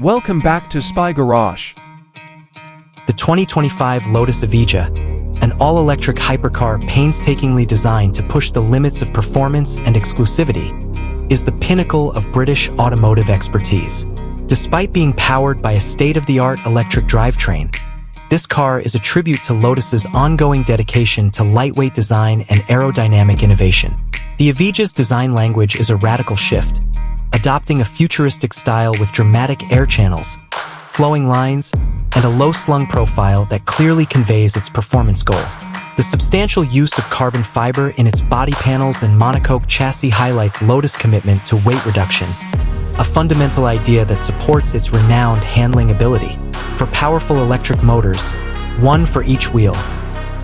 Welcome back to Spy Garage. The 2025 Lotus Evija, an all-electric hypercar painstakingly designed to push the limits of performance and exclusivity, is the pinnacle of British automotive expertise. Despite being powered by a state-of-the-art electric drivetrain, this car is a tribute to Lotus's ongoing dedication to lightweight design and aerodynamic innovation. The Evija's design language is a radical shift, adopting a futuristic style with dramatic air channels, flowing lines, and a low-slung profile that clearly conveys its performance goal. The substantial use of carbon fiber in its body panels and monocoque chassis highlights Lotus' commitment to weight reduction, a fundamental idea that supports its renowned handling ability. For powerful electric motors, one for each wheel,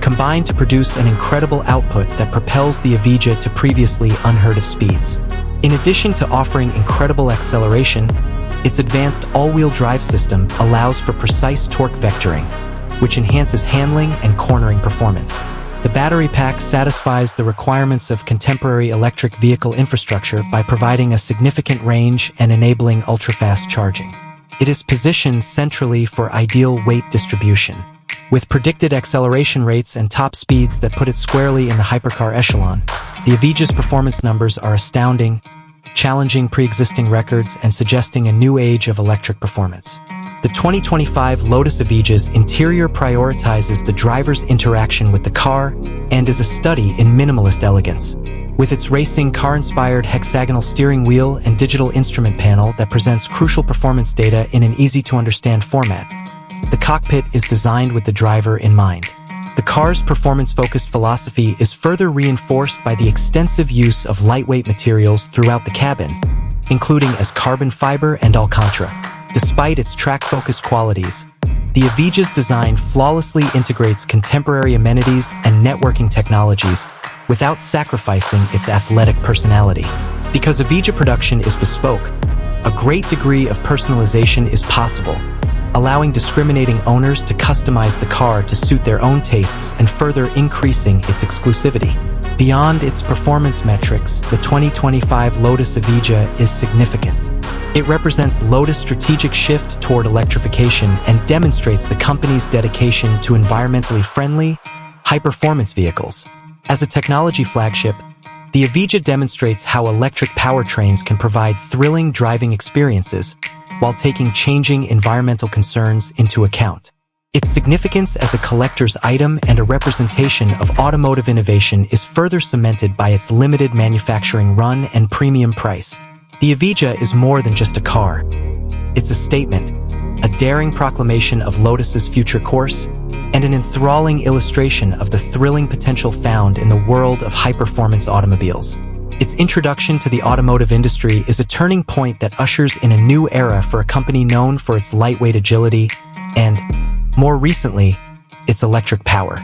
combine to produce an incredible output that propels the Evija to previously unheard-of speeds. In addition to offering incredible acceleration, its advanced all-wheel drive system allows for precise torque vectoring, which enhances handling and cornering performance. The battery pack satisfies the requirements of contemporary electric vehicle infrastructure by providing a significant range and enabling ultra-fast charging. It is positioned centrally for ideal weight distribution, with predicted acceleration rates and top speeds that put it squarely in the hypercar echelon. The Evija's performance numbers are astounding, challenging pre-existing records and suggesting a new age of electric performance. The 2025 Lotus Evija's interior prioritizes the driver's interaction with the car and is a study in minimalist elegance. With its racing car-inspired hexagonal steering wheel and digital instrument panel that presents crucial performance data in an easy-to-understand format, the cockpit is designed with the driver in mind. The car's performance-focused philosophy is further reinforced by the extensive use of lightweight materials throughout the cabin, including as carbon fiber and Alcantara. Despite its track-focused qualities, the Evija's design flawlessly integrates contemporary amenities and networking technologies without sacrificing its athletic personality. Because Evija production is bespoke, a great degree of personalization is possible, allowing discriminating owners to customize the car to suit their own tastes and further increasing its exclusivity. Beyond its performance metrics, the 2025 Lotus Evija is significant. It represents Lotus' strategic shift toward electrification and demonstrates the company's dedication to environmentally friendly, high-performance vehicles. As a technology flagship, the Evija demonstrates how electric powertrains can provide thrilling driving experiences while taking changing environmental concerns into account. Its significance as a collector's item and a representation of automotive innovation is further cemented by its limited manufacturing run and premium price. The Evija is more than just a car. It's a statement, a daring proclamation of Lotus's future course, and an enthralling illustration of the thrilling potential found in the world of high-performance automobiles. Its introduction to the automotive industry is a turning point that ushers in a new era for a company known for its lightweight agility and, more recently, its electric power.